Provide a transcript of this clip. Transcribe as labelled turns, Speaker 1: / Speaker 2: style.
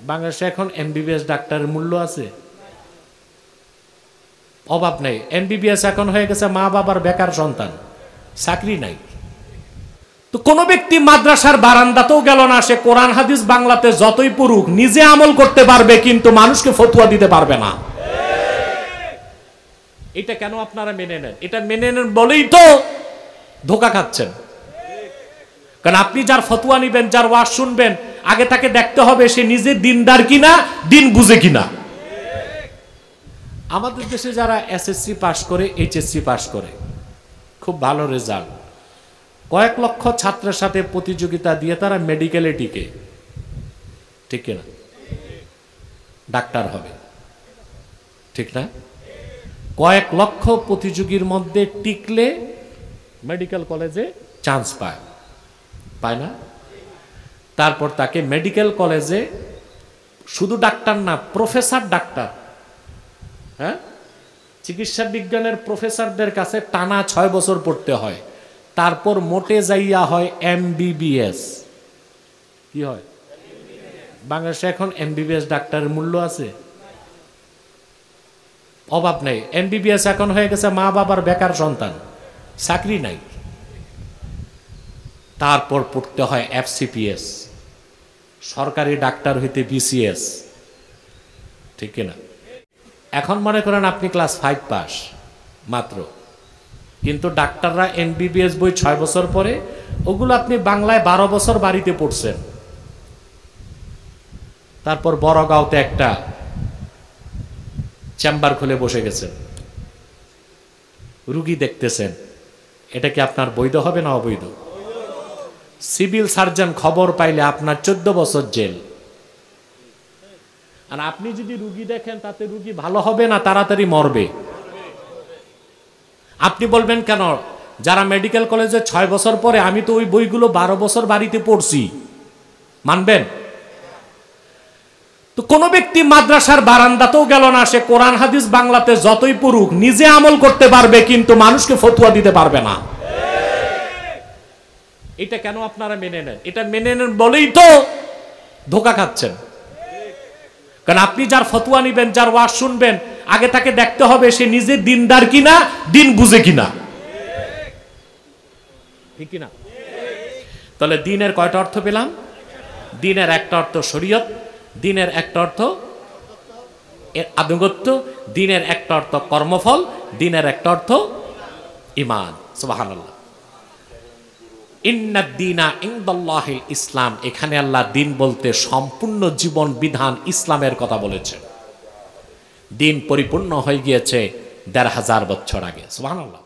Speaker 1: বাংলাদেশে এখন এমবিবিএস ডাক্তারের মূল্য আছে? অভাব নেই। এমবিবিএস এখন হয়ে গেছে মা বাবার বেকার সন্তান, চাকরি নাই। তো কোনো ব্যক্তি মাদ্রাসার বারান্দাতেও গেল না, সে কোরআন হাদিস বাংলাতে যতই পড়ুক নিজে আমল করতে পারবে, কিন্তু মানুষকে ফতোয়া দিতে পারবে না। এটা কেন আপনারা মেনে নেন? এটা মেনে নেন বলেই তো ধোঁকা খাচ্ছেন। কারণ আপনি যার ফতোয়া নিবেন, যার ওয়াজ শুনবেন, আগে তাকে দেখতে হবে সে নিজে দিনদার কিনা, দিন বুঝে কিনা। আমাদের দেশে যারা এসএসসি পাশ করে, এইচএসসি পাশ করে, খুব ভালো রেজাল্ট, কয়েক লক্ষ ছাত্রের সাথে প্রতিযোগিতা দিয়ে তারা মেডিকেলে টিকে, ঠিক কিনা? ডাক্তার হবে, ঠিক না? কয়েক লক্ষ প্রতিযোগীর মধ্যে টিকলে মেডিকেল কলেজে চান্স পায়, পায় না? তারপর তাকে মেডিকেল কলেজে শুধু ডাক্তার না, প্রফেসর ডাক্তার, হ্যাঁ, চিকিৎসা বিজ্ঞানের প্রফেসরদের কাছে টানা 6 বছর পড়তে হয়। তারপর মোটে যাইয়া হয় এমবিবিএস। কি হয়? বাংলাদেশে এখন এমবিবিএস ডাক্তারের মূল্য আছে? অভাব নেই। এমবিবিএস এখন হয়ে গেছে মা বাবার বেকার সন্তান, চাকরি নাই। তারপর পড়তে হয় এফসিপিএস, সরকারি ডাক্তার হইতে বিসিএস, ঠিক কিনা? এখন মনে করেন আপনি ক্লাস 5 পাস মাত্র, কিন্তু ডাক্তাররা এমবিবিএস বই 6 বছর পরে, ওগুলো আপনি বাংলায় 12 বছর বাড়িতে পড়ছেন। তারপর বড়গাঁওতে একটা চেম্বার খুলে বসে গেছেন, রুগী দেখতেছেন। এটা কি আপনার বৈধ হবে না অবৈধ? সিভিল সার্জন খবর পাইলে আপনার 14 বছর জেল। আর আপনি যদি রুগী দেখেন তাতে রুগী ভালো হবে না, তাড়াতাড়ি মরবে। আপনি বলবেন কেন, যারা মেডিকেল কলেজে 6 বছর পরে, আমি তো ওই বইগুলো 12 বছর বাড়িতে পড়ছি, মানবেন? তো কোনো ব্যক্তি মাদ্রাসার বারান্দাতেও গেল না, সে কোরআন হাদিস বাংলাতে যতই পড়ুক নিজে আমল করতে পারবে, কিন্তু মানুষকে ফতোয়া দিতে পারবে না। এটা কেন আপনারা মেনে নেন? এটা মেনে নেন বলেই তো ধোঁকা খাচ্ছেন। কারণ আপনি যার ফতোয়া নিবেন, যার ওয়াজ শুনবেন, আগে তাকে দেখতে হবে সে নিজে দিনদার কিনা, দিন বুঝে কিনা, ঠিক কিনা? তাহলে দিনের কয়টা অর্থ পেলাম? দিনের একটা অর্থ শরীয়ত, দিনের একটা অর্থ আনুগত্য, দিনের একটা অর্থ কর্মফল, দিনের একটা অর্থ ঈমান। সুবহানাল্লাহ। ইন্নাদ-দীনা ইনদাল্লাহিল ইসলাম। এখানে আল্লাহ দিন বলতে সম্পূর্ণ জীবন বিধান ইসলামের কথা বলেছেন। দিন পরিপূর্ণ হয়ে গিয়েছে 1500 বছর আগে। সুবহানাল্লাহ।